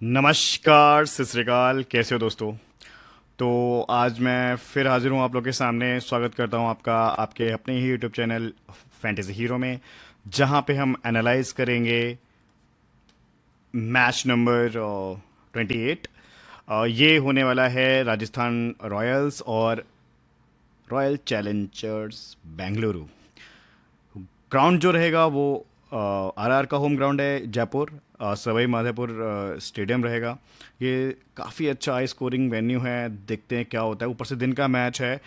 नमस्कार, सत श्री अकाल, कैसे हो दोस्तों। तो आज मैं फिर हाजिर हूँ आप लोग के सामने। स्वागत करता हूँ आपका आपके अपने ही यूट्यूब चैनल फैंटेसी हीरो में, जहाँ पे हम एनालाइज करेंगे मैच नंबर 28। ये होने वाला है राजस्थान रॉयल्स और रॉयल चैलेंजर्स बेंगलुरु। ग्राउंड जो रहेगा वो आरआर का होम ग्राउंड है, जयपुर सवाई माधोपुर स्टेडियम रहेगा। ये काफ़ी अच्छा हाई स्कोरिंग वेन्यू है, देखते हैं क्या होता है। ऊपर से दिन का मैच है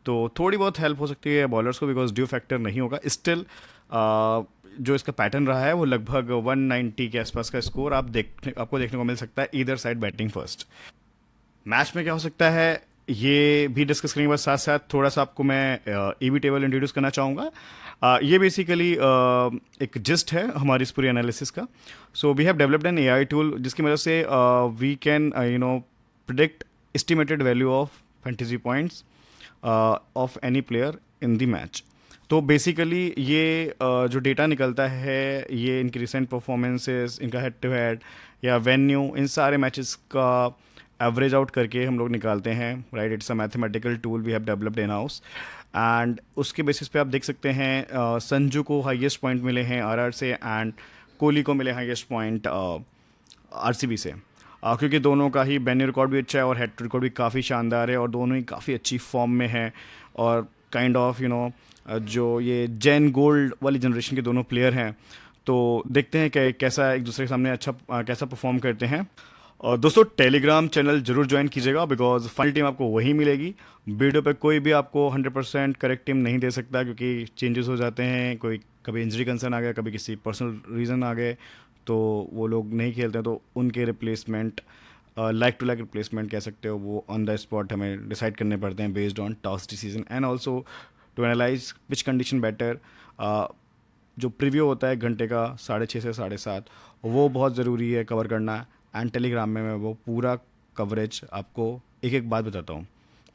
तो थोड़ी बहुत हेल्प हो सकती है बॉलर्स को, बिकॉज ड्यू फैक्टर नहीं होगा स्टिल। जो इसका पैटर्न रहा है वो लगभग 190 के आसपास का स्कोर आपको देखने को मिल सकता है either side batting first. Match में क्या हो सकता है ये भी डिस्कस करेंगे, बस साथ साथ थोड़ा सा आपको मैं ईवी टेबल इंट्रोड्यूस करना चाहूँगा। ये बेसिकली एक जिस्ट है हमारी इस पूरी एनालिसिस का। So we have developed an AI tool जिसकी मदद से we can predict estimated value of fantasy points of any player in the match. तो बेसिकली ये जो डेटा निकलता है ये इनकी रिसेंट परफॉर्मेंसेस, इनका हेड टू हेड या वेन्यू, इन सारे मैचेस का एवरेज आउट करके हम लोग निकालते हैं। Right, it's a mathematical tool we have developed in house. And उसके बेसिस पे आप देख सकते हैं संजू को हाईएस्ट पॉइंट मिले हैं आरआर से, एंड कोहली को मिले हाईएस्ट पॉइंट आरसीबी से। क्योंकि दोनों का ही बैन्यू रिकॉर्ड भी अच्छा है और हेड रिकॉर्ड भी काफ़ी शानदार है और दोनों ही काफ़ी अच्छी फॉर्म में हैं। और काइंड ऑफ जो ये जैन गोल्ड वाली जनरेशन के दोनों प्लेयर हैं। तो देखते हैं कि कैसा एक दूसरे के सामने अच्छा कैसा परफॉर्म करते हैं। और दोस्तों टेलीग्राम चैनल जरूर ज्वाइन कीजिएगा, बिकॉज फाइनल टीम आपको वही मिलेगी। वीडियो पे कोई भी आपको 100% करेक्ट टीम नहीं दे सकता, क्योंकि चेंजेस हो जाते हैं। कोई कभी इंजरी कंसर्न आ गया, कभी किसी पर्सनल रीज़न आ गए तो वो लोग नहीं खेलते हैं, तो उनके replacement like to like replacement कह सकते हो, वो ऑन द स्पॉट हमें डिसाइड करने पड़ते हैं based on toss decision and also to analyse which condition better. जो प्रीव्यू होता है घंटे का 6:30 से 7:30, वो बहुत ज़रूरी है कवर करना। एंड टेलीग्राम में मैं वो पूरा कवरेज आपको एक एक बात बताता हूँ।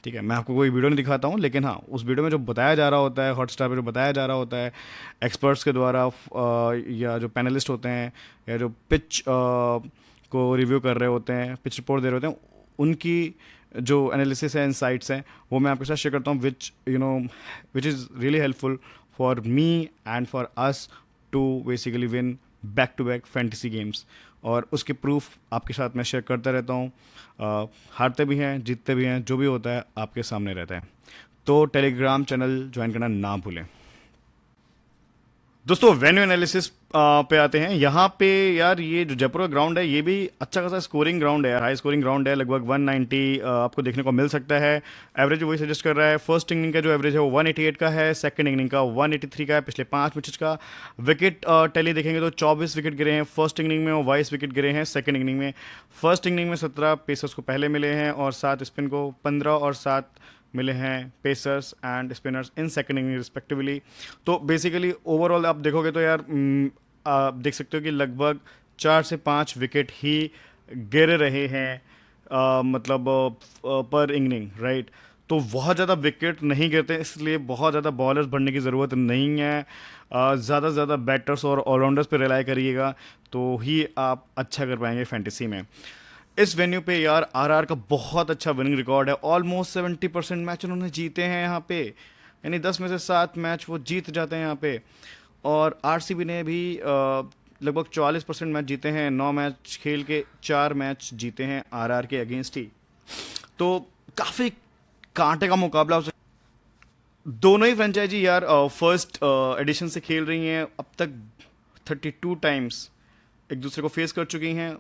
ठीक है, मैं आपको कोई वीडियो नहीं दिखाता हूँ, लेकिन हाँ उस वीडियो में जो बताया जा रहा होता है, हॉटस्टार पे जो बताया जा रहा होता है एक्सपर्ट्स के द्वारा, या जो पैनलिस्ट होते हैं या जो पिच को रिव्यू कर रहे होते हैं, पिच रिपोर्ट दे रहे होते हैं, उनकी जो एनालिसिस है, इनसाइट्स हैं, वो मैं आपके साथ शेयर करता हूँ, which is really helpful for me and for us to basically win back to back fantasy games. और उसके प्रूफ आपके साथ मैं शेयर करता रहता हूँ। हारते भी हैं, जीतते भी हैं, जो भी होता है आपके सामने रहता है। तो टेलीग्राम चैनल ज्वाइन करना ना भूलें। दोस्तों वेन्यू एनालिसिस पे आते हैं। यहाँ पे यार ये जो जयपुर का ग्राउंड है ये भी अच्छा खासा स्कोरिंग ग्राउंड है, हाई स्कोरिंग ग्राउंड है। लगभग 190 आपको देखने को मिल सकता है। एवरेज वही सजेस्ट कर रहा है। फर्स्ट इनिंग का जो एवरेज है वो 188 का है, सेकंड इनिंग का 183 का है पिछले 5 मैचेस का। विकेट टैली देखेंगे तो 24 विकेट गिरे हैं फर्स्ट इनिंग में और 22 विकेट गिरे हैं सेकंड इनिंग में। फर्स्ट इनिंग में 17 पेसर्स को पहले मिले हैं और 7 स्पिन को, 15 और 7 मिले हैं pacers and spinners in second inning respectively. तो बेसिकली ओवरऑल आप देखोगे तो यार आप देख सकते हो कि लगभग 4 से 5 विकेट ही गिर रहे हैं, मतलब पर इनिंग, राइट। तो बहुत ज़्यादा विकेट नहीं गिरते, इसलिए बहुत ज़्यादा बॉलर्स बढ़ने की ज़रूरत नहीं है। ज़्यादा से ज़्यादा बैटर्स और ऑलराउंडर्स पे रिलाई करिएगा तो ही आप अच्छा कर पाएंगे फैंटेसी में। इस वेन्यू पे यार आरआर का बहुत अच्छा विनिंग रिकॉर्ड है। ऑलमोस्ट 70% मैच उन्होंने जीते हैं यहाँ पे, यानी 10 में से 7 मैच वो जीत जाते हैं यहाँ पे। और आरसीबी ने भी लगभग 44% मैच जीते हैं। 9 मैच खेल के 4 मैच जीते हैं आरआर के अगेंस्ट ही। तो काफ़ी कांटे का मुकाबला हो सकता है। दोनों ही फ्रेंचाइजी यार फर्स्ट एडिशन से खेल रही हैं। अब तक 32 टाइम्स एक दूसरे को फेस कर चुकी हैं।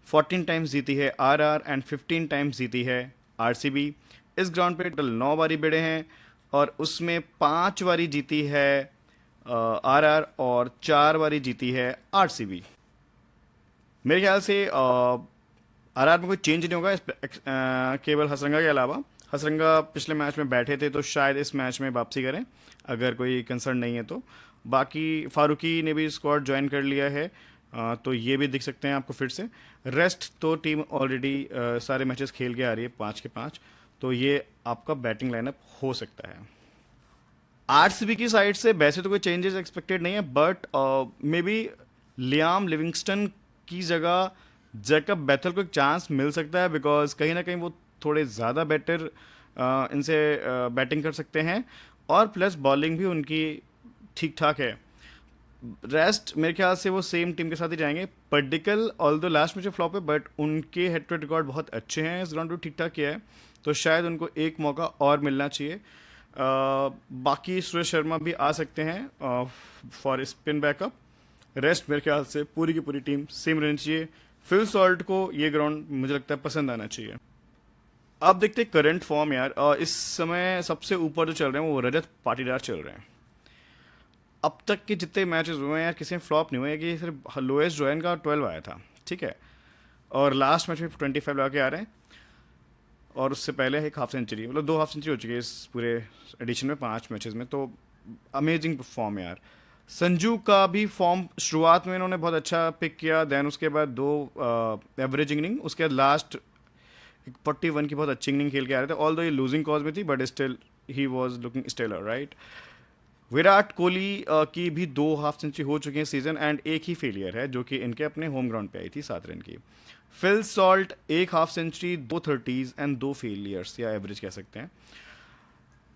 14 टाइम्स जीती है आरआर एंड 15 टाइम्स जीती है आरसीबी। इस ग्राउंड पे टोटल 9 बारी भिड़े हैं और उसमें 5 बारी जीती है आरआर और 4 बारी जीती है आरसीबी। मेरे ख्याल से आरआर में कोई चेंज नहीं होगा केवल हसरंगा के अलावा। हसरंगा पिछले मैच में बैठे थे तो शायद इस मैच में वापसी करें, अगर कोई कंसर्न नहीं है तो। बाकी फारूकी ने भी स्क्वाड ज्वाइन कर लिया है, तो ये भी दिख सकते हैं आपको फिर से। रेस्ट तो टीम ऑलरेडी सारे मैचेस खेल के आ रही है 5 के 5, तो ये आपका बैटिंग लाइनअप हो सकता है। आरसीबी की साइड से वैसे तो कोई चेंजेस एक्सपेक्टेड नहीं है, but may be Liam Livingstone की जगह जैकब बैथल को एक चांस मिल सकता है, बिकॉज कहीं ना कहीं वो थोड़े ज़्यादा बेटर इनसे बैटिंग कर सकते हैं, और प्लस बॉलिंग भी उनकी ठीक ठाक है। रेस्ट मेरे ख्याल से वो सेम टीम के साथ ही जाएंगे। पर्डिकल ऑल दो लास्ट में जो फ्लॉप है, बट उनके हेड टू हेड रिकॉर्ड बहुत अच्छे हैं, इस ग्राउंड पे ठीक ठाक किया है, तो शायद उनको एक मौका और मिलना चाहिए। बाकी सूर्य शर्मा भी आ सकते हैं फॉर स्पिन बैकअप। रेस्ट मेरे ख्याल से पूरी की पूरी टीम सेम रहनी चाहिए। फिल सॉल्ट को ये ग्राउंड मुझे लगता है पसंद आना चाहिए। अब देखते हैं करंट फॉर्म यार। इस समय सबसे ऊपर जो चल रहे हैं वो रजत पाटीदार चल रहे हैं। अब तक के जितने मैचेस हुए हैं यार, किसी में फ्लॉप नहीं हुए, कि सिर्फ लोएस्ट जो है इनका 12 आया था, ठीक है, और लास्ट मैच में 25 लगा के आ रहे हैं, और उससे पहले एक हाफ सेंचुरी, मतलब 2 हाफ सेंचुरी हो चुकी है इस पूरे एडिशन में 5 मैचेस में, तो अमेजिंग फॉर्म है यार। संजू का भी फॉर्म शुरुआत में इन्होंने बहुत अच्छा पिक किया, देन उसके बाद 2 एवरेज इनिंग, उसके बाद लास्ट 41 की बहुत अच्छी इनिंग खेल के आ रहे थे, ऑल दो ये लूजिंग कॉज में थी, but still he was looking stellar, right. Virat Kohli की भी 2 हाफ सेंचुरी हो चुकी हैं सीजन, एंड एक ही फेलियर है जो कि इनके अपने होम ग्राउंड पे आई थी 7 रन की। Phil Salt 1 half century, 2 30s and 2 failures, या एवरेज कह सकते हैं।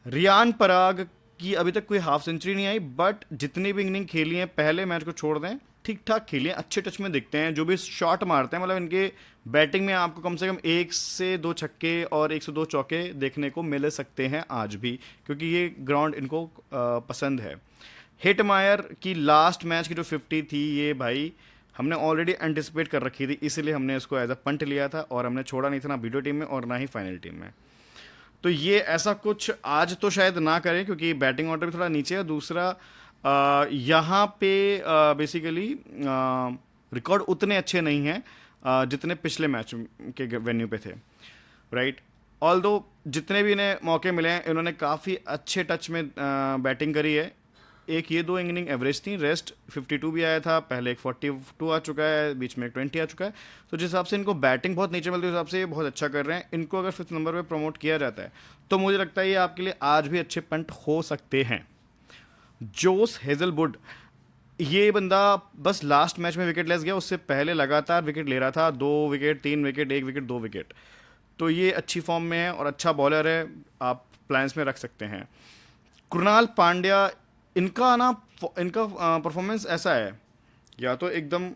रियान पराग की अभी तक कोई हाफ सेंचुरी नहीं आई, बट जितनी भी इनिंग खेली हैं पहले मैच को छोड़ दें ठीक ठाक खेली हैं, अच्छे टच में दिखते हैं, जो भी शॉट मारते हैं, मतलब इनके बैटिंग में आपको कम से कम 1 से 2 छक्के और 1 से 2 चौके देखने को मिल सकते हैं आज भी, क्योंकि ये ग्राउंड इनको पसंद है। हिटमायर की लास्ट मैच की जो 50 थी, ये भाई हमने ऑलरेडी एंटिसिपेट कर रखी थी, इसलिए हमने इसको एज अ पंट लिया था, और हमने छोड़ा नहीं था ना वीडियो टीम में और ना ही फाइनल टीम में। तो ये ऐसा कुछ आज तो शायद ना करें, क्योंकि बैटिंग ऑर्डर भी थोड़ा नीचे है। दूसरा, यहाँ पे बेसिकली रिकॉर्ड उतने अच्छे नहीं हैं जितने पिछले मैच के वेन्यू पे थे, राइट। ऑल दो जितने भी इन्हें मौके मिले हैं, इन्होंने काफ़ी अच्छे टच में बैटिंग करी है। एक ये 2 इनिंग एवरेज थी, रेस्ट 52 भी आया था, पहले एक 42 आ चुका है, बीच में एक 20 आ चुका है। तो जिस हिसाब से इनको बैटिंग बहुत नीचे मिलती है, उस हिसाब से ये बहुत अच्छा कर रहे हैं। इनको अगर 5th नंबर पे प्रमोट किया जाता है, तो मुझे लगता है ये आपके लिए आज भी अच्छे पंट हो सकते हैं। जोस हेजलवुड, ये बंदा बस लास्ट मैच में विकेट लेस गया, उससे पहले लगातार विकेट ले रहा था, 2 विकेट, 3 विकेट, 1 विकेट, 2 विकेट। तो ये अच्छी फॉर्म में है और अच्छा बॉलर है, आप प्लान्स में रख सकते हैं। कृणाल पांड्या, इनका ना इनका परफॉर्मेंस ऐसा है, या तो एकदम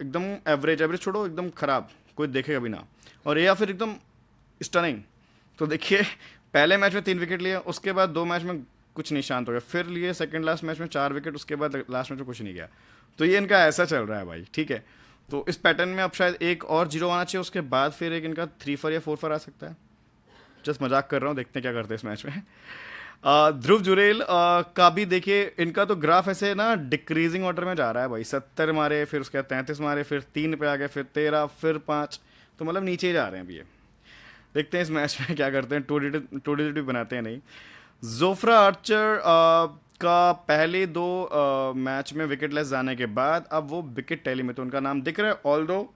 एकदम एवरेज, एवरेज छोड़ो, एकदम खराब, कोई देखेगा भी ना, और या फिर एकदम स्टनिंग। तो देखिए, पहले मैच में 3 विकेट लिए, उसके बाद 2 मैच में कुछ नहीं, शांत हो गया, फिर लिए सेकंड लास्ट मैच में 4 विकेट, उसके बाद लास्ट मैच में कुछ नहीं गया। तो ये इनका ऐसा चल रहा है भाई, ठीक है। तो इस पैटर्न में अब शायद एक और 0 आना चाहिए, उसके बाद फिर एक इनका 3 4 या 4 4 आ सकता है। जस्ट मजाक कर रहा हूँ, देखते हैं क्या करते हैं इस मैच में। ध्रुव जुरेल का भी देखिए, इनका तो ग्राफ ऐसे ना डिक्रीजिंग ऑर्डर में जा रहा है भाई। 70 मारे, फिर उसके बाद 33 मारे, फिर 3 पे आ गए, फिर 13, फिर 5, तो मतलब नीचे ही जा रहे हैं अभी ये। देखते हैं इस मैच में क्या करते हैं, टू डिजिट बनाते हैं नहीं। जोफ्रा आर्चर का पहले 2 मैच में विकेट लेस जाने के बाद अब वो विकेट टैली में तो उनका नाम दिख रहा है, ऑल दो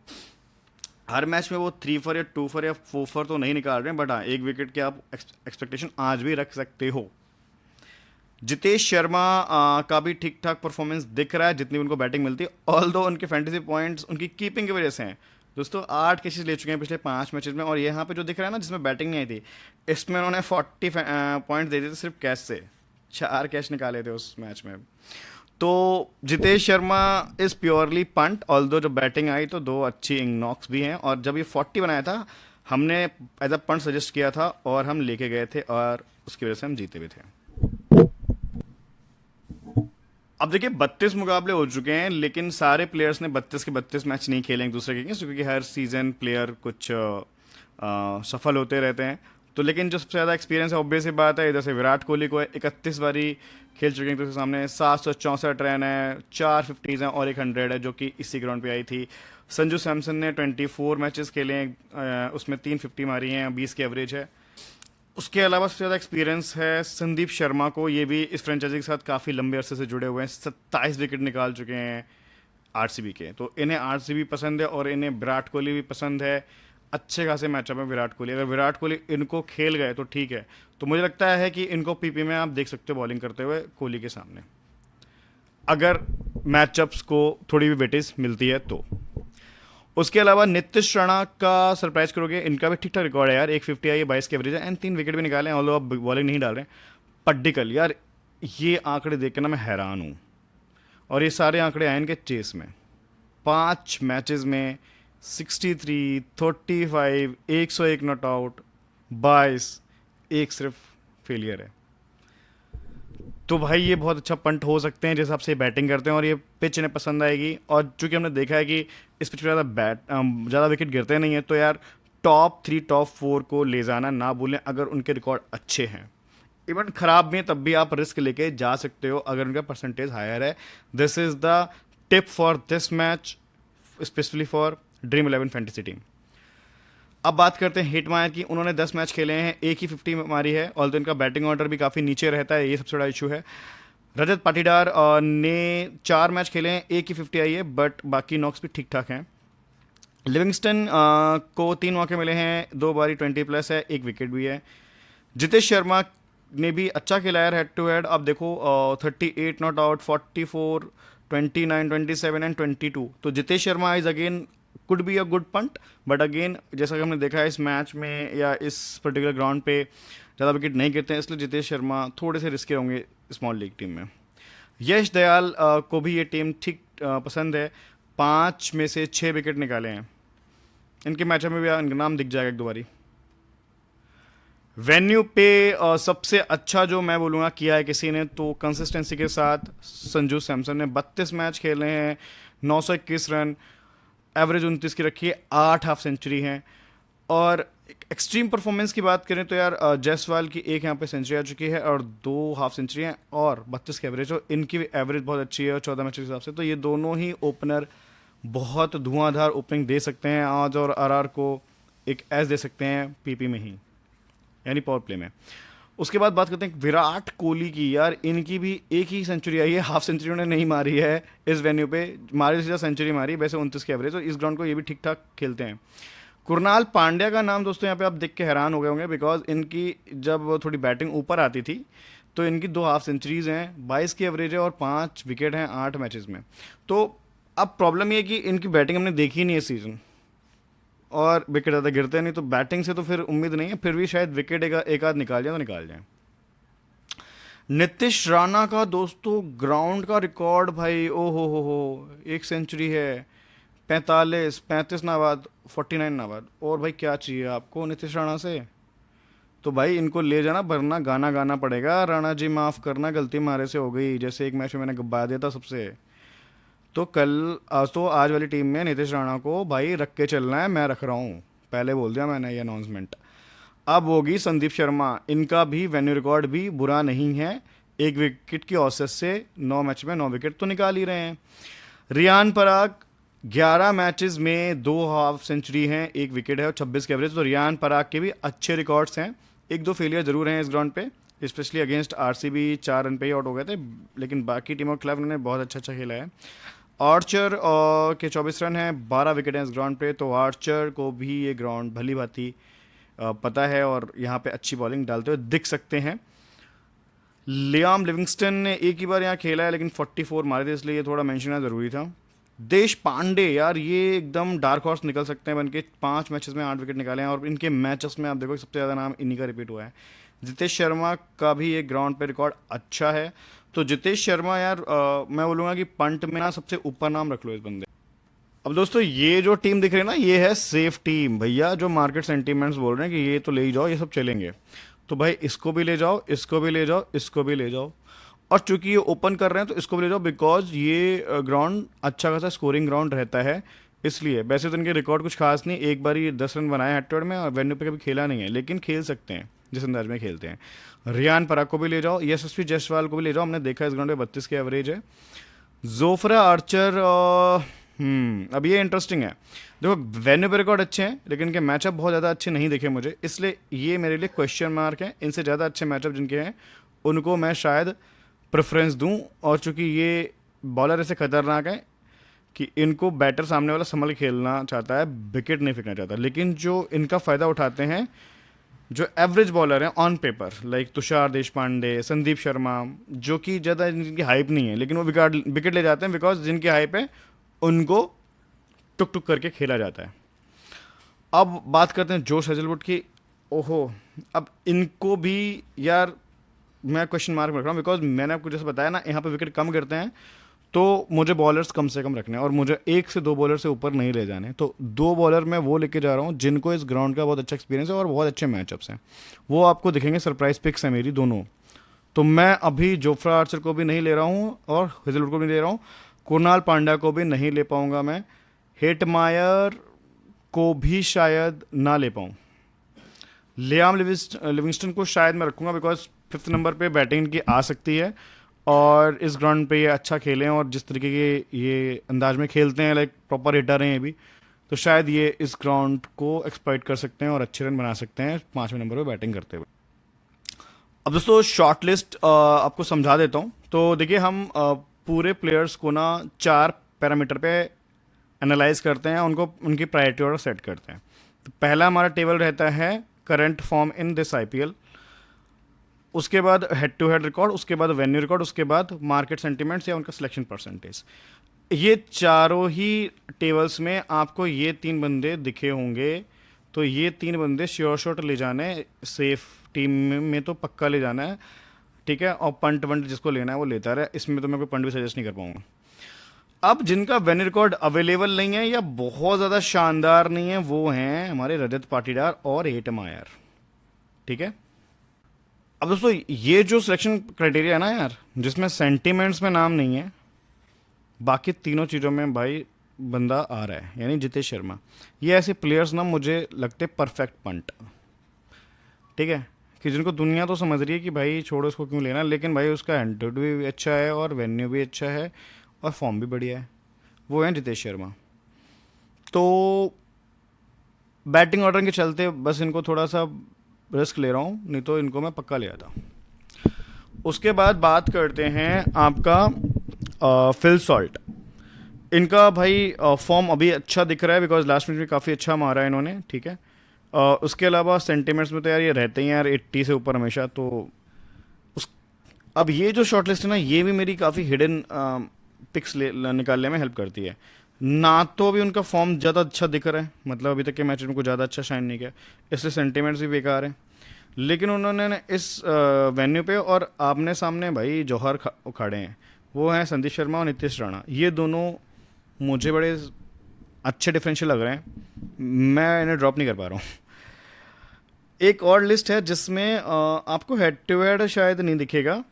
हर मैच में वो 3 4 या 2 4 या 4 4 तो नहीं निकाल रहे हैं, बट हाँ 1 विकेट की आप एक्सपेक्टेशन आज भी रख सकते हो। जितेश शर्मा का भी ठीक ठाक परफॉर्मेंस दिख रहा है, जितनी उनको बैटिंग मिलती है, ऑल दो उनके फैंटेसी पॉइंट्स उनकी कीपिंग की वजह से हैं। दोस्तों 8 कैचेस ले चुके हैं पिछले 5 मैचेस में, और यहाँ पे जो दिख रहा है ना, जिसमें बैटिंग नहीं आई थी, इसमें उन्होंने 40 पॉइंट दे दिए थे सिर्फ कैच से, 4 कैच निकाले थे उस मैच में। तो Jitesh Sharma is purely punt, all दो जब बैटिंग आई तो 2 अच्छी नॉक्स भी हैं, और जब ये 40 बनाया था, हमने एज अ पंट सजेस्ट किया था और हम लेके गए थे, और उसकी वजह से हम जीते भी थे। अब देखिए 32 मुकाबले हो चुके हैं, लेकिन सारे प्लेयर्स ने 32 के 32 मैच नहीं खेले एक दूसरे के अगेंस्ट, क्योंकि हर सीजन प्लेयर कुछ सफल होते रहते हैं। तो लेकिन जो सबसे ज़्यादा एक्सपीरियंस है, ऑब्वियस ही बात है, इधर से विराट कोहली को 31 बारी खेल चुके हैं, तो उसके सामने 764 रन है, 4 50s हैं और 100 है, जो कि इसी ग्राउंड पे आई थी। संजू सैमसन ने 24 मैचेस खेले हैं, उसमें 350 मारी हैं, 20 की एवरेज है। उसके अलावा सबसे ज़्यादा एक्सपीरियंस है संदीप शर्मा को, ये भी इस फ्रेंचाइजी के साथ काफ़ी लंबे अरसे से जुड़े हुए हैं, 27 विकेट निकाल चुके हैं आरसीबी के। तो इन्हें आरसीबी पसंद है और इन्हें विराट कोहली भी पसंद है। अच्छे खासे मैचअप है विराट कोहली, अगर विराट कोहली इनको खेल गए तो ठीक है। तो मुझे लगता है कि इनको पीपी में आप देख सकते हो बॉलिंग करते हुए कोहली के सामने, अगर मैचअप्स को थोड़ी भी वेटेज मिलती है तो। उसके अलावा नीतीश राणा का सरप्राइज करोगे, इनका भी ठीक ठाक रिकॉर्ड है यार, 150 आई है, 22 के एवरेज है एंड 3 विकेट भी निकाले हैं, ऑल्दो अब बॉलिंग नहीं डाल रहे हैं। पड्डिकल यार, ये आंकड़े देख के ना मैं हैरान हूँ। और ये सारे आंकड़े आए इनके चेस में, 5 मैचेस में 63, 35, 101 नॉट आउट, 22, एक सिर्फ फेलियर है। तो भाई ये बहुत अच्छा पंट हो सकते हैं जिस हिसाब से बैटिंग करते हैं, और ये पिच इन्हें पसंद आएगी। और चूंकि हमने देखा है कि इस पिच पर ज़्यादा विकेट गिरते नहीं है, तो यार टॉप 3 टॉप 4 को ले जाना ना भूलें अगर उनके रिकॉर्ड अच्छे हैं। इवन खराब में तब भी आप रिस्क लेके जा सकते हो अगर उनका परसेंटेज हायर है। This is the tip for this match, specially for dream 11 fantasy team. अब बात करते हैं हिटमायर की। उन्होंने 10 मैच खेले हैं, एक ही 50 मारी है, और तो इनका बैटिंग ऑर्डर भी काफ़ी नीचे रहता है, ये सबसे बड़ा इशू है। रजत पाटीदार ने 4 मैच खेले हैं, एक ही 50 आई है, बट बाकी नॉक्स भी ठीक ठाक हैं। लिविंगस्टन को 3 मौके मिले हैं, 2 बारी 20+ है, एक विकेट भी है। जितेश शर्मा ने भी अच्छा खेला है हेड टू हेड। अब देखो 38 नॉट आउट, 44, 29, 27 एंड 22। तो Jitesh Sharma is again could be a good punt, but again जैसा कि हमने देखा है इस मैच में या इस पर्टिकुलर ग्राउंड पे ज़्यादा विकेट नहीं गिरते हैं, इसलिए जितेश शर्मा थोड़े से रिस्की होंगे स्मॉल लीग टीम में। यश दयाल को भी ये टीम ठीक पसंद है, 5 में से 6 विकेट निकाले हैं। इनके मैचअप में भी इनका नाम दिख जाएगा एक दो बारी। वेन्यू पे सबसे अच्छा जो मैं बोलूँगा किया है किसी ने, तो कंसिस्टेंसी के साथ संजू सैमसन ने 32 मैच खेले हैं, 921 रन, एवरेज 29 की रखी है, 8 हाफ सेंचुरी हैं। और एक्सट्रीम परफॉर्मेंस की बात करें तो यार जायसवाल की एक यहाँ पे सेंचुरी आ चुकी है और 2 हाफ सेंचुरी हैं और 32 की एवरेज, और इनकी भी एवरेज बहुत अच्छी है और 14 मैच के हिसाब से। तो ये दोनों ही ओपनर बहुत धुआंधार ओपनिंग दे सकते हैं आज, और आरआर को एक एज दे सकते हैं पीपी में ही, यानी पावर प्ले में। उसके बाद बात करते हैं विराट कोहली की। यार इनकी भी एक ही सेंचुरी आई है, हाफ सेंचुरी उन्होंने नहीं मारी है इस वेन्यू पे, मारी सीधा सेंचुरी मारी, वैसे 29 की एवरेज, और इस ग्राउंड को ये भी ठीक ठाक खेलते हैं। कुरनाल पांड्या का नाम दोस्तों यहाँ पे आप देख के हैरान हो गए होंगे, बिकॉज इनकी जब थोड़ी बैटिंग ऊपर आती थी तो इनकी 2 हाफ सेंचुरीज हैं, 22 की एवरेज है और 5 विकेट हैं 8 मैचेस में। तो अब प्रॉब्लम ये है कि इनकी बैटिंग हमने देखी ही नहीं इस सीज़न, और विकेट ज़्यादा गिरते नहीं, तो बैटिंग से तो फिर उम्मीद नहीं है, फिर भी शायद विकेट एक आध निकाल जाए तो निकाल जाए। नीतीश राणा का दोस्तों ग्राउंड का रिकॉर्ड भाई, ओ हो, एक सेंचुरी है, 35 नाबाद, 49 नाबाद, और भाई क्या चाहिए आपको नीतीश राणा से। तो भाई इनको ले जाना, वरना गाना गाना पड़ेगा, राणा जी माफ़ करना गलती हमारे से हो गई, जैसे एक मैच में मैंने गब्बा दिया था सबसे। तो आज वाली टीम में नीतीश राणा को भाई रख के चलना है, मैं रख रहा हूँ, पहले बोल दिया मैंने ये अनाउंसमेंट। अब होगी संदीप शर्मा, इनका भी वेन्यू रिकॉर्ड भी बुरा नहीं है, 1 विकेट की औसत से 9 मैच में 9 विकेट तो निकाल ही रहे हैं। रियान पराग 11 मैचेस में 2 हाफ सेंचुरी हैं, 1 विकेट है और 26 के एवरेज, तो रियान पराग के भी अच्छे रिकॉर्ड्स हैं। एक दो फेलियर जरूर हैं इस ग्राउंड पे, स्पेशली अगेंस्ट आरसीबी 4 रन पे ही आउट हो गए थे, लेकिन बाकी टीमों के खिलाफ उन्होंने बहुत अच्छा खेला है। आर्चर के 24 रन हैं, 12 विकेट हैं इस ग्राउंड पे, तो आर्चर को भी ये ग्राउंड भली भांति पता है और यहाँ पे अच्छी बॉलिंग डालते हुए दिख सकते हैं। लियाम लिविंगस्टन ने एक ही बार यहाँ खेला है लेकिन 44 मारे थे, इसलिए ये थोड़ा मेंशन करना ज़रूरी था। देश पांडे यार ये एकदम डार्क हॉर्स निकल सकते हैं बनके, 5 मैचेस में 8 विकेट निकाले हैं, और इनके मैचेस में आप देखो सबसे ज़्यादा नाम इन्हीं का रिपीट हुआ है। जितेश शर्मा का भी एक ग्राउंड पे रिकॉर्ड अच्छा है, तो जितेश शर्मा यार मैं बोलूँगा कि पंट में ना सबसे ऊपर नाम रख लो इस बंदे। अब दोस्तों ये जो टीम दिख रही है ना, ये है सेफ टीम भैया, जो मार्केट सेंटीमेंट्स बोल रहे हैं कि ये तो ले ही जाओ, ये सब चलेंगे, तो भाई इसको भी ले जाओ, इसको भी ले जाओ, इसको भी ले जाओ, और चूंकि ये ओपन कर रहे हैं तो इसको भी ले जाओ, बिकॉज ये ग्राउंड अच्छा खासा स्कोरिंग ग्राउंड रहता है, इसलिए। वैसे तो इनके रिकॉर्ड कुछ खास नहीं, एक बार ही 10 रन बनाए हेड टू हेड में, और वेन्यू पे कभी खेला नहीं है, लेकिन खेल सकते हैं जिस अंदाज में खेलते हैं। रियान पराग को भी ले जाओ, यशस्वी जायसवाल को भी ले जाओ, हमने देखा इस ग्राउंड पे 32 की एवरेज है। जोफ्रा आर्चर अब ये इंटरेस्टिंग है, देखो वेन्यू पे रिकॉर्ड अच्छे हैं लेकिन इनके मैचअप बहुत ज़्यादा अच्छे नहीं दिखे मुझे, इसलिए ये मेरे लिए क्वेश्चन मार्क है। इनसे ज़्यादा अच्छे मैचअप जिनके हैं उनको मैं शायद प्रेफरेंस दूं, और चूंकि ये बॉलर ऐसे खतरनाक है कि इनको बैटर सामने वाला संभल के खेलना चाहता है, विकेट नहीं फेंकना चाहता, लेकिन जो इनका फ़ायदा उठाते हैं जो एवरेज बॉलर हैं on paper, like Tushar Deshpande, Sandeep Sharma, जो कि ज़्यादा जिनकी हाइप नहीं है लेकिन वो विकेट ले जाते हैं, बिकॉज जिनकी हाइप है उनको टुक टुक करके खेला जाता है। अब बात करते हैं जोश हेजलवुड की। ओहो, अब इनको भी यार मैं क्वेश्चन मार्क रख रहा हूँ, बिकॉज मैंने आपको जैसे बताया ना, यहाँ पे विकेट कम करते हैं, तो मुझे बॉलर्स कम से कम रखने हैं और मुझे एक से दो बॉलर से ऊपर नहीं ले जाने। तो दो बॉलर मैं वो लेके जा रहा हूँ जिनको इस ग्राउंड का बहुत अच्छा एक्सपीरियंस है और बहुत अच्छे मैचअप्स हैं। वो आपको दिखेंगे, सरप्राइज पिक्स हैं मेरी दोनों। तो मैं अभी जोफ्रा आर्चर को भी नहीं ले रहा हूँ और हेजलवुड को भी नहीं ले रहा हूँ। कुणाल पांड्या को भी नहीं ले पाऊंगा मैं। हेटमायर को भी शायद ना ले पाऊँ। लियाम लिविंगस्टन को शायद मैं रखूंगा, बिकॉज फिफ्थ नंबर पे बैटिंग की आ सकती है और इस ग्राउंड पे ये अच्छा खेले हैं और जिस तरीके के ये अंदाज में खेलते हैं, लाइक प्रॉपर हिटर हैं ये भी, तो शायद ये इस ग्राउंड को एक्सप्लॉइट कर सकते हैं और अच्छे रन बना सकते हैं 5वें नंबर पे बैटिंग करते हुए। अब दोस्तों शॉर्ट लिस्ट आपको समझा देता हूँ। तो देखिए, हम पूरे प्लेयर्स को ना 4 पैरामीटर पे एनालाइज करते हैं, उनको उनकी प्रायोरिटी ऑर्डर सेट करते हैं। तो पहला हमारा टेबल रहता है current form in this IPL, उसके बाद हेड टू हेड रिकॉर्ड, उसके बाद वेन्यू रिकॉर्ड, उसके बाद मार्केट सेंटिमेंट्स या उनका सिलेक्शन परसेंटेज। ये चारों ही टेबल्स में आपको ये 3 बंदे दिखे होंगे। तो ये 3 बंदे श्योर शॉट ले जाने, सेफ टीम में तो पक्का ले जाना है, ठीक है। और पंट वंट जिसको लेना है वो लेता रहे, इसमें तो मैं कोई पंट भी सजेस्ट नहीं कर पाऊंगा। अब जिनका वेन्यू रिकॉर्ड अवेलेबल नहीं है या बहुत ज़्यादा शानदार नहीं है, वो हैं हमारे रजत पाटीदार और हेटमायर, ठीक है। अब दोस्तों ये जो सिलेक्शन क्राइटेरिया है ना यार, जिसमें सेंटीमेंट्स में नाम नहीं है, बाकी तीनों चीज़ों में भाई बंदा आ रहा है, यानी जितेश शर्मा। ये ऐसे प्लेयर्स ना मुझे लगते परफेक्ट पंट, ठीक है, कि जिनको दुनिया तो समझ रही है कि भाई छोड़ो इसको क्यों लेना, लेकिन भाई उसका एंट्रीड भी अच्छा है और वेन्यू भी अच्छा है और फॉर्म भी बढ़िया है। वो है जितेश शर्मा। तो बैटिंग ऑर्डर के चलते बस इनको थोड़ा सा रिस्क ले रहा हूँ, नहीं तो इनको मैं पक्का ले आता। उसके बाद बात करते हैं आपका फिल सॉल्ट। इनका भाई फॉर्म अभी अच्छा दिख रहा है, बिकॉज लास्ट मैच में काफ़ी अच्छा मारा है इन्होंने, ठीक है। उसके अलावा सेंटिमेंट्स में तो यार ये रहते ही हैं यार 80 से ऊपर हमेशा। तो उस अब ये जो शॉर्ट लिस्ट है ना, ये भी मेरी काफ़ी हिडन पिक्स निकालने में हेल्प करती है। ना तो अभी उनका फॉर्म ज़्यादा अच्छा दिख रहा है, मतलब अभी तक के मैच में कुछ ज़्यादा अच्छा शाइन नहीं किया, इसलिए सेंटिमेंट्स भी बेकार हैं। लेकिन उन्होंने ना इस वेन्यू पे और आमने सामने भाई जौहर खड़े हैं, वो हैं संदीप शर्मा और नीतीश राणा। ये दोनों मुझे बड़े अच्छे डिफरेंशियल लग रहे हैं, मैं इन्हें ड्रॉप नहीं कर पा रहा हूँ। एक और लिस्ट है जिसमें आपको हेड टू हेड शायद नहीं दिखेगा,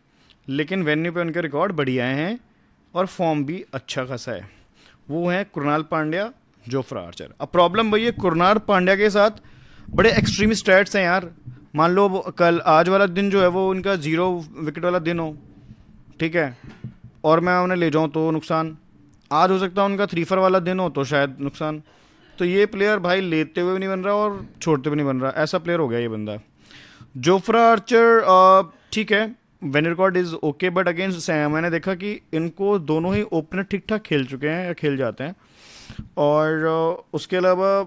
लेकिन वेन्यू पे उनके रिकॉर्ड बढ़िया हैं और फॉर्म भी अच्छा खासा है। वो हैं कुणाल पांड्या, जोफ्रा आर्चर। अब प्रॉब्लम वही है, कुणाल पांड्या के साथ बड़े एक्सट्रीम स्टैट्स हैं यार। मान लो कल आज वाला दिन जो है वो उनका 0 विकेट वाला दिन हो, ठीक है, और मैं उन्हें ले जाऊं तो नुकसान। आज हो सकता है उनका 3 वाला दिन हो तो शायद नुकसान। तो ये प्लेयर भाई लेते हुए भी नहीं बन रहा और छोड़ते भी नहीं बन रहा, ऐसा प्लेयर हो गया ये बंदा। जोफ्रा आर्चर ठीक है, when record is okay, but against मैंने देखा कि इनको दोनों ही ओपनर ठीक ठाक खेल चुके हैं या खेल जाते हैं। और उसके अलावा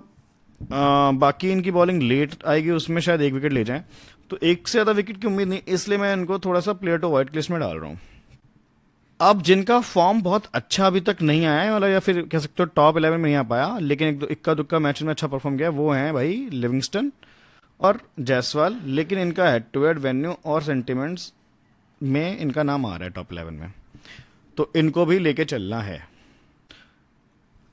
बाकी इनकी बॉलिंग लेट आएगी, उसमें शायद 1 विकेट ले जाएं। तो एक से ज़्यादा विकेट की उम्मीद नहीं, इसलिए मैं इनको थोड़ा सा प्लेयर टू वाइट लिस्ट में डाल रहा हूँ। अब जिनका फॉर्म बहुत अच्छा अभी तक नहीं आया है, मतलब या फिर कह सकते हो टॉप 11 में नहीं आ पाया, लेकिन एक दो इक्का दुक्का मैच में अच्छा परफॉर्म किया, वो हैं भाई लिविंगस्टन और जायसवाल। लेकिन इनका हेड टू हेड, वेन्यू और सेंटिमेंट्स में इनका नाम आ रहा है टॉप 11 में, तो इनको भी लेके चलना है।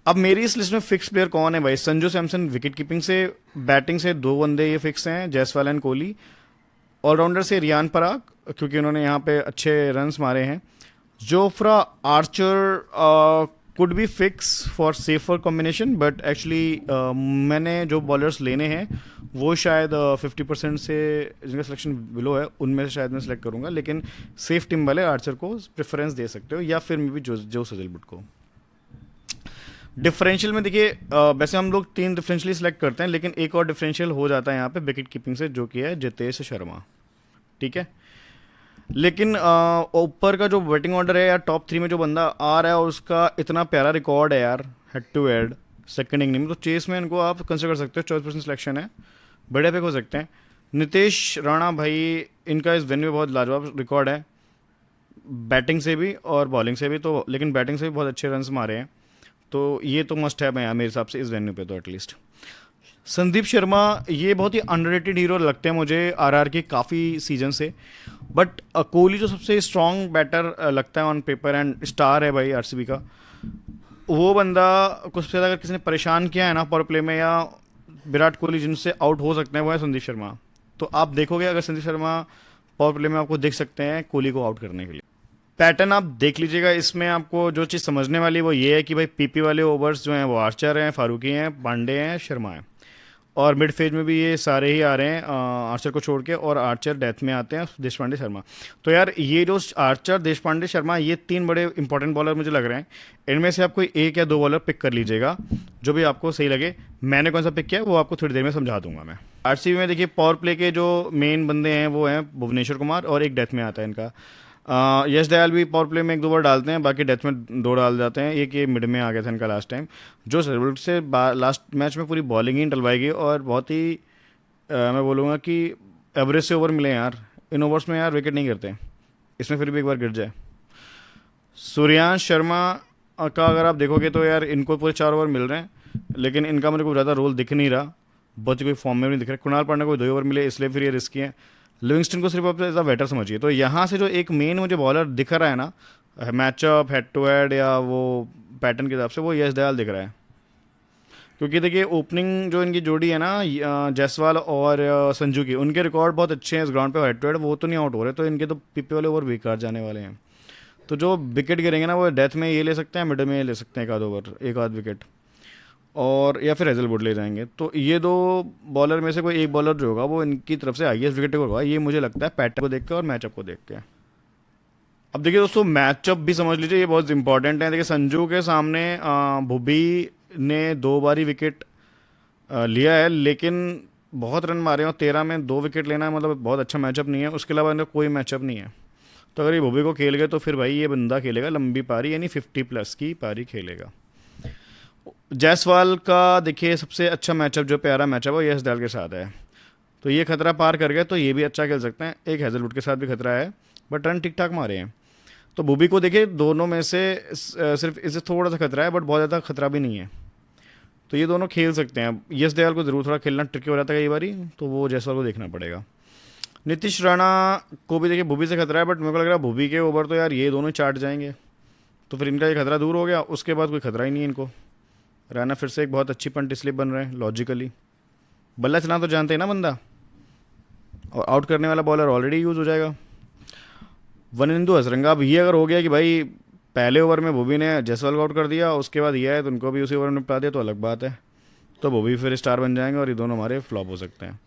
अब मेरी इस लिस्ट में फिक्स प्लेयर कौन है भाई? संजू सैमसन विकेट कीपिंग से, बैटिंग से 2 बंदे ये फिक्स हैं, जायसवाल एंड कोहली। ऑलराउंडर से रियान पराग, क्योंकि उन्होंने यहाँ पे अच्छे रन्स मारे हैं। Jofra Archer could be fix for safer combination, but actually मैंने जो बॉलर्स लेने हैं वो शायद 50% से जिनका सिलेक्शन बिलो है उनमें से शायद मैं सेलेक्ट करूंगा, लेकिन सेफ टीम वाले आर्चर को प्रेफरेंस दे सकते हो, या फिर मे भी जो सजलवुड को। डिफरेंशियल में देखिए, वैसे हम लोग 3 डिफरेंशियल सेलेक्ट करते हैं, लेकिन एक और डिफरेंशियल हो जाता है यहाँ पे विकेट कीपिंग से, जो कि है जितेश शर्मा, ठीक है। लेकिन ऊपर का जो बैटिंग ऑर्डर है यार, टॉप 3 में जो बंदा आ रहा है और उसका इतना प्यारा रिकॉर्ड है यार, head to head, second inning में, तो चेस में इनको आप कंसिडर कर सकते हो। 24% सिलेक्शन है, बड़े पिक हो सकते हैं। नीतीश राणा भाई, इनका इस वेन्यू में बहुत लाजवाब रिकॉर्ड है, बैटिंग से भी और बॉलिंग से भी, तो लेकिन बैटिंग से भी बहुत अच्छे रन्स मारे हैं। तो ये तो मस्ट है मेरे हिसाब से इस वेन्यू पे तो एटलीस्ट। संदीप शर्मा ये बहुत ही अंडररेटेड हीरो लगते हैं मुझे आरआर के काफ़ी सीजन से। बट कोहली जो सबसे स्ट्रॉन्ग बैटर लगता है ऑन पेपर एंड स्टार है भाई आरसीबी का, वो बंदा को सबसे ज़्यादा अगर किसी ने परेशान किया है ना पावर प्ले में, या विराट कोहली जिनसे आउट हो सकते हैं, वो है संदीप शर्मा। तो आप देखोगे अगर संदीप शर्मा पावर प्ले में आपको देख सकते हैं कोहली को आउट करने के लिए। पैटर्न आप देख लीजिएगा, इसमें आपको जो चीज़ समझने वाली वो ये है कि भाई पीपी वाले ओवर्स जो हैं वो आर्चर हैं, फारूकी हैं, पांडे हैं, शर्मा हैं। और मिड फेज में भी ये सारे ही आ रहे हैं आर्चर को छोड़ के, और आर्चर डेथ में आते हैं देश पांडे शर्मा। तो यार ये जो आर्चर देश पांडे शर्मा ये तीन बड़े इंपॉर्टेंट बॉलर मुझे लग रहे हैं। इनमें से आप कोई एक या दो बॉलर पिक कर लीजिएगा जो भी आपको सही लगे। मैंने कौन सा पिक किया है वो आपको थोड़ी देर में समझा दूंगा मैं। आरसीबी में देखिए पावर प्ले के जो मेन बंदे हैं वो हैं भुवनेश्वर कुमार, और एक डेथ में आता है इनका यश दयाल भी पावर प्ले में एक दो बार डालते हैं, बाकी डेथ में दो डाल जाते हैं। एक ये मिड में आ गया था इनका लास्ट टाइम, जो सर्विट से लास्ट मैच में पूरी बॉलिंग ही डलवाई गई, और बहुत ही मैं बोलूँगा कि एवरेज से ओवर मिले यार। इन ओवर्स में यार विकेट नहीं गिरते, इसमें फिर भी एक बार गिर जाए। सूर्यांश शर्मा का अगर आप देखोगे तो यार इनको पूरे 4 ओवर मिल रहे हैं, लेकिन इनका मेरे को ज़्यादा रोल दिख नहीं रहा, बहुत ही कोई फॉर्म में नहीं दिख रहा। कुणाल पांड्या को 2 ओवर मिले इसलिए फिर ये रिस्की है। लिविंगस्टन को सिर्फ आप एज अ बैटर समझिए। तो यहाँ से जो एक मेन मुझे बॉलर दिख रहा है ना मैचअप हेड टू हेड या वो पैटर्न के हिसाब से, वो यश दयाल दिख रहा है। क्योंकि देखिए ओपनिंग जो इनकी जोड़ी है ना जायसवाल और संजू की, उनके रिकॉर्ड बहुत अच्छे हैं इस ग्राउंड पे हेड टू हेड, वो तो नहीं आउट हो रहे, तो इनके तो पीपी वाले ओवर बेकार जाने वाले हैं। तो जो विकेट गिरेंगे ना वो डेथ में ये ले सकते हैं, मिड में ये ले सकते हैं एक आध ओवर, एक आध विकेट, और या फिर हेजलवुड ले जाएंगे। तो ये दो बॉलर में से कोई एक बॉलर जो होगा वो इनकी तरफ से हाईएस्ट विकेट होगा, ये मुझे लगता है पैटर्न को देख के और मैचअप को देख के। अब देखिए दोस्तों मैचअप भी समझ लीजिए, ये बहुत इंपॉर्टेंट है। देखिए संजू के सामने भुबी ने 2 बारी विकेट लिया है, लेकिन बहुत रन मारे हैं, और 13 में 2 विकेट लेना है मतलब बहुत अच्छा मैचअप नहीं है। उसके अलावा इनका कोई मैचअप नहीं है। तो अगर ये भुबी को खेल गए तो फिर भाई ये बंदा खेलेगा लंबी पारी, यानी 50+ की पारी खेलेगा। जायसवाल का देखिए सबसे अच्छा मैचअप जो प्यारा मैचअप है यश दयाल के साथ है, तो ये खतरा पार कर गए तो ये भी अच्छा खेल सकते हैं। एक हेजलवुड के साथ भी खतरा है, बट रन ठीक ठाक मारे हैं। तो भूबी को देखिए दोनों में से सिर्फ इसे थोड़ा सा खतरा है, बट बहुत ज़्यादा खतरा भी नहीं है। तो ये दोनों खेल सकते हैं। यश दयाल को ज़रूर थोड़ा खेलना ट्रिकी हो जाता है कई बारी, तो वो जायसवाल को देखना पड़ेगा। नीतीश राणा को भी देखिए भूबी से खतरा है, बट मेरे को लग रहा है भूबी के ओवर तो यार ये दोनों चाट जाएंगे, तो फिर इनका ये खतरा दूर हो गया। उसके बाद कोई खतरा ही नहीं है इनको। राणा फिर से एक बहुत अच्छी पंट इसलिए बन रहे हैं लॉजिकली, बल्ला चलाना तो जानते हैं ना बंदा, और आउट करने वाला बॉलर ऑलरेडी यूज़ हो जाएगा। वनिंदु हसरंगा, अब ये अगर हो गया कि भाई पहले ओवर में भुवी ने जायसवाल को आउट कर दिया, उसके बाद ये है तो उनको भी उसी ओवर में निपटा दिया, तो अलग बात है। तो भुवी फिर स्टार बन जाएंगे और ये दोनों हमारे फ्लॉप हो सकते हैं।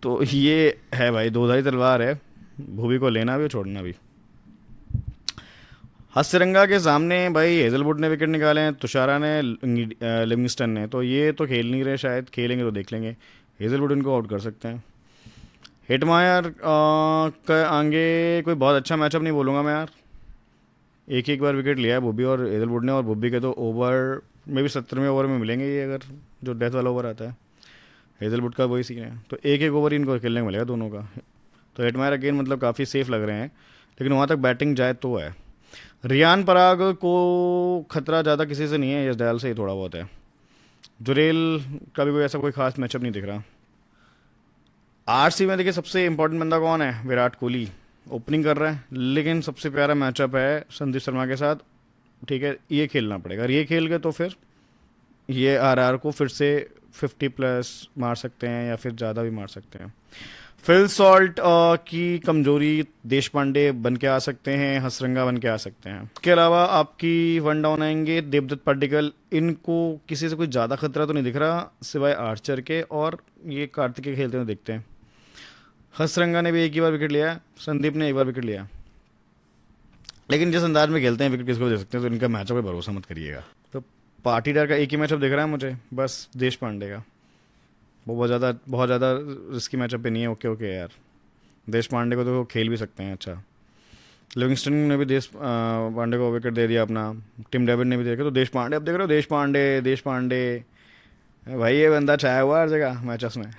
तो ये है भाई दो धारी तलवार है, भुवी को लेना भी और छोड़ना भी। हसरंगा के सामने भाई हेजलवुड ने विकेट निकाले हैं, तुषारा ने, लिविंगस्टन ने, तो ये तो खेल नहीं रहे, शायद खेलेंगे तो देख लेंगे। हेजलवुड इनको आउट कर सकते हैं। हिटमायर का आगे कोई बहुत अच्छा मैचअप नहीं बोलूँगा मैं यार। एक एक बार विकेट लिया है बुब्बी और हेजलवुड ने, और बुब्बी के तो ओवर में भी 70वें ओवर में मिलेंगे ये, अगर जो डेथ वाला ओवर आता है। हेजलवुड का वही सीन है, तो एक एक ओवर इनको खेलने को मिलेगा दोनों का। तो हिटमायर अगेन मतलब काफ़ी सेफ लग रहे हैं, लेकिन वहाँ तक बैटिंग जाए तो है। रियान पराग को खतरा ज़्यादा किसी से नहीं है, यश दयाल से ही थोड़ा बहुत है। जुरेल का भी कोई ऐसा कोई खास मैचअप नहीं दिख रहा। आरसी में देखिए सबसे इंपॉर्टेंट बंदा कौन है, विराट कोहली ओपनिंग कर रहा है, लेकिन सबसे प्यारा मैचअप है संदीप शर्मा के साथ। ठीक है, ये खेलना पड़ेगा, अगर ये खेल गए तो फिर ये आरआर को फिर से 50+ मार सकते हैं, या फिर ज़्यादा भी मार सकते हैं। फिल सॉल्ट की कमजोरी देश पांडे बन के आ सकते हैं, हसरंगा बन के आ सकते हैं। इसके अलावा आपकी वन डाउन आएंगे देवदत्त पड्डीकल, इनको किसी से कोई ज़्यादा खतरा तो नहीं दिख रहा सिवाय आर्चर के, और ये कार्तिक के खेलते हुए देखते हैं। हसरंगा ने भी एक ही बार विकेट लिया, संदीप ने एक बार विकेट लिया, लेकिन जिस अंदाज में खेलते हैं विकेट किसको दे सकते हैं, तो इनका मैचअप पे भरोसा मत करिएगा। तो पाटीदार का एक ही मैचअप दिख रहा है मुझे, बस देश पांडे का। वो बहुत ज़्यादा रिस्की मैचअप पे नहीं है। ओके ओके यार, देश पांडे को तो खेल भी सकते हैं अच्छा। लिविंगस्टन ने भी देश पांडे को विकेट दे दिया अपना, टिम डेविड ने भी देखा, तो देश पांडे, अब देख रहे हो देश पांडे भाई, ये बंदा छाया हुआ हर जगह मैचअप्स में।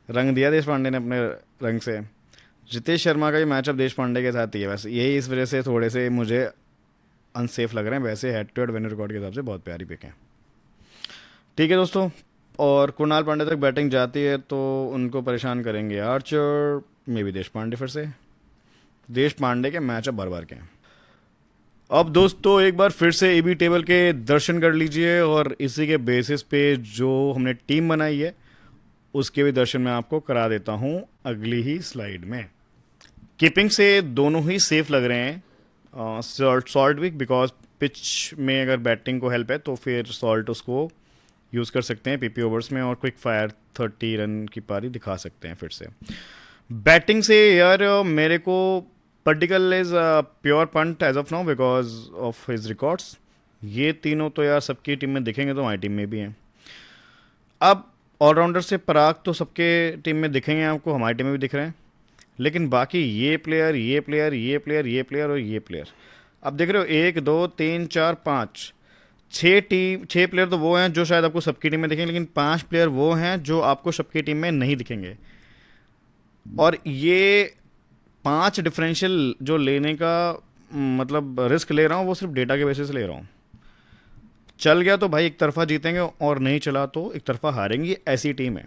रंग दिया देश पांडे ने अपने रंग से। जितेश शर्मा का भी मैचअप देश पांडे के साथ ही है, बस यही इस वजह से थोड़े से मुझे अनसेफ लग रहे हैं, वैसे head to head win record के हिसाब से बहुत प्यारी पिक है। ठीक है दोस्तों, और कुणाल पांड्या तक बैटिंग जाती है तो उनको परेशान करेंगे आर्चर, मे बी देश पांडे फिर से। देश पांडे के मैचअप बार बार के हैं। अब दोस्तों एक बार फिर से एबी टेबल के दर्शन कर लीजिए और इसी के बेसिस पे जो हमने टीम बनाई है उसके भी दर्शन मैं आपको करा देता हूँ अगली ही स्लाइड में। कीपिंग से दोनों ही सेफ लग रहे हैं। सॉल्ट भी, बिकॉज पिच में अगर बैटिंग को हेल्प है तो फिर सॉल्ट उसको यूज़ कर सकते हैं पीपी ओवर्स में और क्विक फायर 30 रन की पारी दिखा सकते हैं फिर से। बैटिंग से यार मेरे को पर्टिकल is pure punt as of now because of his records. ये तीनों तो यार सबकी टीम में दिखेंगे तो हमारी टीम में भी हैं। अब ऑलराउंडर से पराग तो सबके टीम में दिखेंगे आपको, हमारी टीम में भी दिख रहे हैं, लेकिन बाकी ये प्लेयर ये प्लेयर ये प्लेयर ये प्लेयर और ये प्लेयर, अब देख रहे हो 1 2 3 4 5 छः प्लेयर तो वो हैं जो शायद आपको सबकी टीम में दिखेंगे, लेकिन 5 प्लेयर वो हैं जो आपको सबकी टीम में नहीं दिखेंगे। और ये 5 डिफरेंशियल जो लेने का मतलब रिस्क ले रहा हूँ वो सिर्फ डेटा के बेसिस ले रहा हूँ। चल गया तो भाई एक तरफा जीतेंगे और नहीं चला तो एक तरफा हारेंगे, ऐसी टीम है।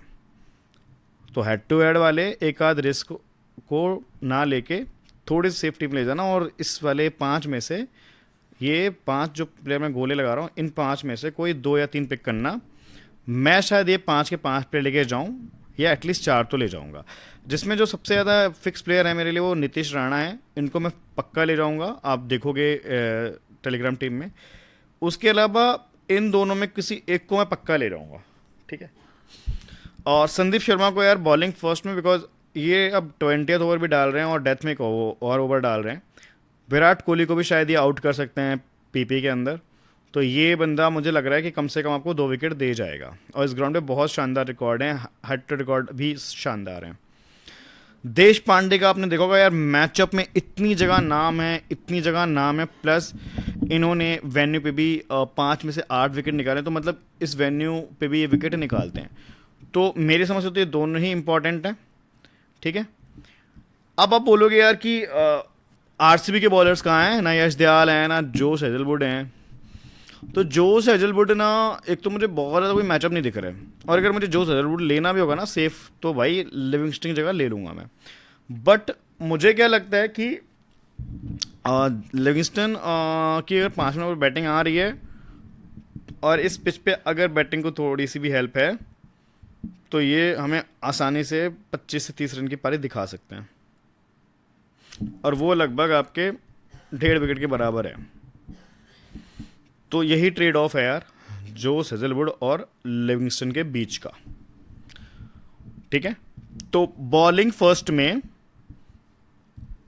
तो हेड टू हेड वाले एक आध रिस्क को ना लेके थोड़ी सी सेफ्टी में ले जाना, और इस वाले 5 में से ये 5 जो प्लेयर मैं गोले लगा रहा हूँ इन 5 में से कोई 2 या 3 पिक करना। मैं शायद ये 5 के 5 प्लेयर लेके जाऊँ या एटलीस्ट 4 तो ले जाऊँगा, जिसमें जो सबसे ज़्यादा फिक्स प्लेयर है मेरे लिए वो नीतीश राणा है। इनको मैं पक्का ले जाऊँगा, आप देखोगे टेलीग्राम टीम में। उसके अलावा इन दोनों में किसी एक को मैं पक्का ले जाऊँगा, ठीक है। और संदीप शर्मा को यार बॉलिंग फर्स्ट में, बिकॉज ये अब 20th ओवर भी डाल रहे हैं और डेथ में और ओवर डाल रहे हैं। विराट कोहली को भी शायद ये आउट कर सकते हैं पीपी के अंदर, तो ये बंदा मुझे लग रहा है कि कम से कम आपको 2 विकेट दे जाएगा। और इस ग्राउंड पे बहुत शानदार रिकॉर्ड हैं, हेड टू रिकॉर्ड भी शानदार हैं। देश पांडे का आपने देखा होगा यार, मैचअप में इतनी जगह नाम है, इतनी जगह नाम है, प्लस इन्होंने वेन्यू पे भी 5 में से 8 विकेट निकाले, तो मतलब इस वेन्यू पे भी ये विकेट निकालते हैं। तो मेरी समझ से तो ये दोनों ही इंपॉर्टेंट हैं, ठीक है। अब आप बोलोगे यार कि आरसीबी के बॉलर्स कहाँ हैं, ना यश दयाल हैं ना जोश हेजलवुड हैं। तो जोश हेजलवुड ना, एक तो मुझे बहुत ज़्यादा कोई मैचअप नहीं दिख रहा है, और अगर मुझे जोश हेजलवुड लेना भी होगा ना सेफ, तो भाई लिविंगस्टन की जगह ले लूँगा मैं। बट मुझे क्या लगता है कि लिविंगस्टन की अगर 5 नंबर बैटिंग आ रही है और इस पिच पे अगर बैटिंग को थोड़ी सी भी हेल्प है तो ये हमें आसानी से 25 से 30 रन की पारी दिखा सकते हैं, और वो लगभग आपके 1.5 विकेट के बराबर है। तो यही ट्रेड ऑफ है यार जोश हेजलवुड और लिविंगस्टन के बीच का, ठीक है। तो बॉलिंग फर्स्ट में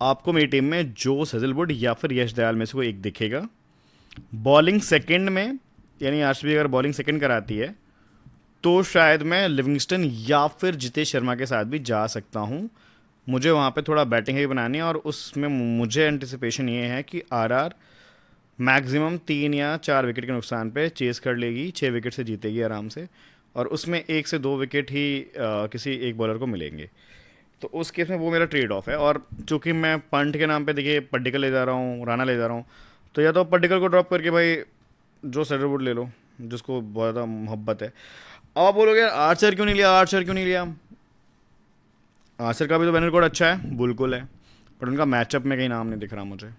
आपको मेरी टीम में जोश हेजलवुड या फिर यश दयाल में से कोई एक दिखेगा। बॉलिंग सेकंड में, यानी आरसीबी अगर बॉलिंग सेकंड कराती है तो शायद मैं लिविंगस्टन या फिर जितेश शर्मा के साथ भी जा सकता हूँ। मुझे वहाँ पे थोड़ा बैटिंग ही बनानी है, और उसमें मुझे एंटिसिपेशन ये है कि आरआर मैक्सिमम 3 या 4 विकेट के नुकसान पे चेस कर लेगी, 6 विकेट से जीतेगी आराम से, और उसमें 1 से 2 विकेट ही किसी एक बॉलर को मिलेंगे। तो उस केस में वो मेरा ट्रेड ऑफ है। और चूंकि मैं पंट के नाम पे देखिए पड्डिकल ले जा रहा हूँ, राणा ले जा रहा हूँ, तो या तो पड्डिकल को ड्रॉप करके भाई जो सेडरवुड ले लो जिसको बहुत ज़्यादा मोहब्बत है। अब आप बोलोगे यार आर्चर क्यों नहीं लिया, आर्चर क्यों नहीं लिया। आर्चर का भी तो वेन्यू रिकॉर्ड अच्छा है, बिल्कुल है, बट उनका मैचअप में कहीं नाम नहीं दिख रहा मुझे।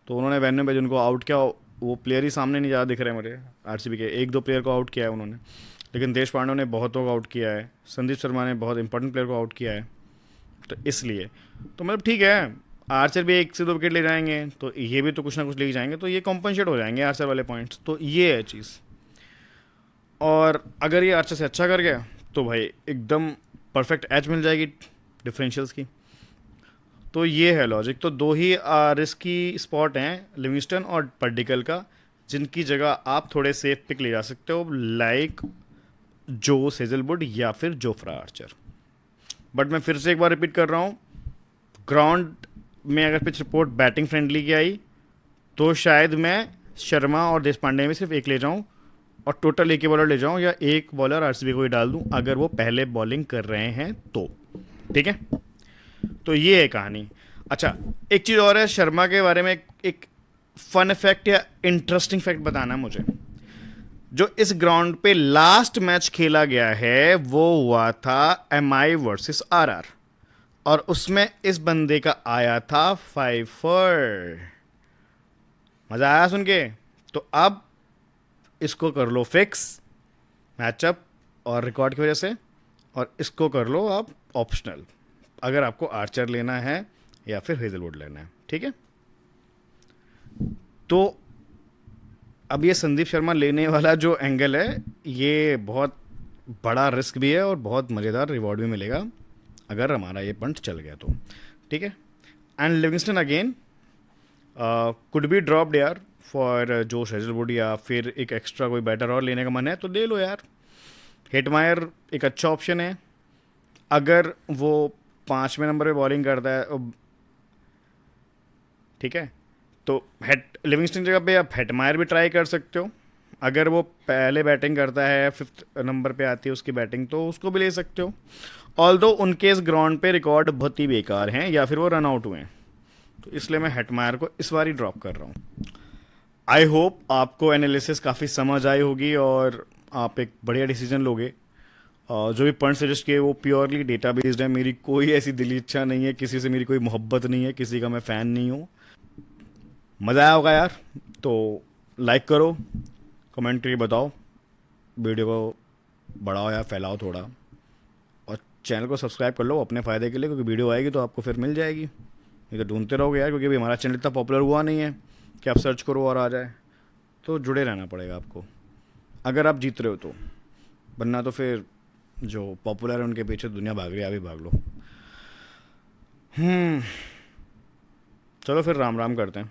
तो उन्होंने वेन्यू पे जिनको आउट किया वो प्लेयर ही सामने नहीं ज़्यादा दिख रहे मुझे आरसीबी के। 1-2 प्लेयर को आउट किया है उन्होंने, लेकिन देश पांडे ने बहुतों को आउट किया है, संदीप शर्मा ने बहुत इंपॉर्टेंट प्लेयर को आउट किया है। तो इसलिए तो मतलब ठीक है, आर्चर भी 1 से 2 विकेट ले जाएंगे तो ये भी तो कुछ ना कुछ ले जाएंगे, तो ये कॉम्पनसेट हो जाएंगे आर्चर वाले पॉइंट्स। तो ये है चीज़, और अगर ये आर्चर से अच्छा कर गया तो भाई एकदम परफेक्ट एज मिल जाएगी डिफरेंशियल्स की। तो ये है लॉजिक। तो 2 ही रिस्की स्पॉट हैं, लिविंगस्टन और पर्डिकल का, जिनकी जगह आप थोड़े सेफ पिक ले जा सकते हो, लाइक जोश हेजलवुड या फिर जोफ्रा आर्चर। बट मैं फिर से एक बार रिपीट कर रहा हूँ, ग्राउंड में अगर पिच रिपोर्ट बैटिंग फ्रेंडली की आई तो शायद मैं शर्मा और देश पांडे में सिर्फ एक ले जाऊँ और टोटल एक ही बॉलर ले जाऊँ, या एक बॉलर आरसीबी को ही डाल दूँ अगर वो पहले बॉलिंग कर रहे हैं तो, ठीक है। तो ये है कहानी। अच्छा, एक चीज़ और है शर्मा के बारे में, एक फन फैक्ट या इंटरेस्टिंग फैक्ट बताना है मुझे। जो इस ग्राउंड पे लास्ट मैच खेला गया है वो हुआ था MI वर्सेस RR, और उसमें इस बंदे का आया था 5 4। मजा आया सुन के? तो अब इसको कर लो फिक्स, मैचअप और रिकॉर्ड की वजह से, और इसको कर लो आप ऑप्शनल, अगर आपको आर्चर लेना है या फिर हेजलवुड लेना है। ठीक है, तो अब ये संदीप शर्मा लेने वाला जो एंगल है, ये बहुत बड़ा रिस्क भी है और बहुत मज़ेदार रिवॉर्ड भी मिलेगा अगर हमारा ये पंच चल गया तो। ठीक है, and Livingstone again could be dropped यार फॉर जोश हेजलवुड, या फिर एक एक्स्ट्रा कोई बैटर और लेने का मन है तो ले लो यार। हेटमायर एक अच्छा ऑप्शन है अगर वो 5वें नंबर पे बॉलिंग करता है। ठीक है, तो हेट लिविंगस्टन जगह पे आप हेटमायर भी ट्राई कर सकते हो। अगर वो पहले बैटिंग करता है, 5th नंबर पे आती है उसकी बैटिंग, तो उसको भी ले सकते हो। ऑल दो उनके इस ग्राउंड पे रिकॉर्ड बहुत ही बेकार हैं या फिर वो रन आउट हुए हैं, तो इसलिए मैं हेटमायर को इस बार ही ड्रॉप कर रहा हूँ। आई होप आपको एनालिसिस काफ़ी समझ आई होगी और आप एक बढ़िया डिसीजन लोगे। जो भी पॉइंट सजेस्ट किए वो प्योरली डेटा बेस्ड है, मेरी कोई ऐसी दिली इच्छा नहीं है, किसी से मेरी कोई मोहब्बत नहीं है, किसी का मैं फ़ैन नहीं हूँ। मज़ा आया होगा यार, तो लाइक करो, कमेंट करके बताओ, वीडियो को बढ़ाओ या फैलाओ थोड़ा, और चैनल को सब्सक्राइब कर लो अपने फ़ायदे के लिए, क्योंकि वीडियो आएगी तो आपको फिर मिल जाएगी। नहीं तो ढूंढते रहोगे यार, क्योंकि अभी हमारा चैनल इतना पॉपुलर हुआ नहीं है कि आप सर्च करो और आ जाए, तो जुड़े रहना पड़ेगा आपको अगर आप जीत रहे हो तो, वरना तो फिर जो पॉपुलर है उनके पीछे दुनिया भाग रही है, अभी भाग लो। चलो फिर राम राम करते हैं,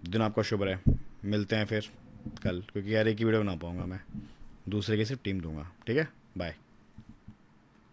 दिन आपका शुभ रहे। मिलते हैं फिर कल, क्योंकि यार एक ही वीडियो बना पाऊंगा मैं, दूसरे की सिर्फ टीम दूंगा। ठीक है, बाय।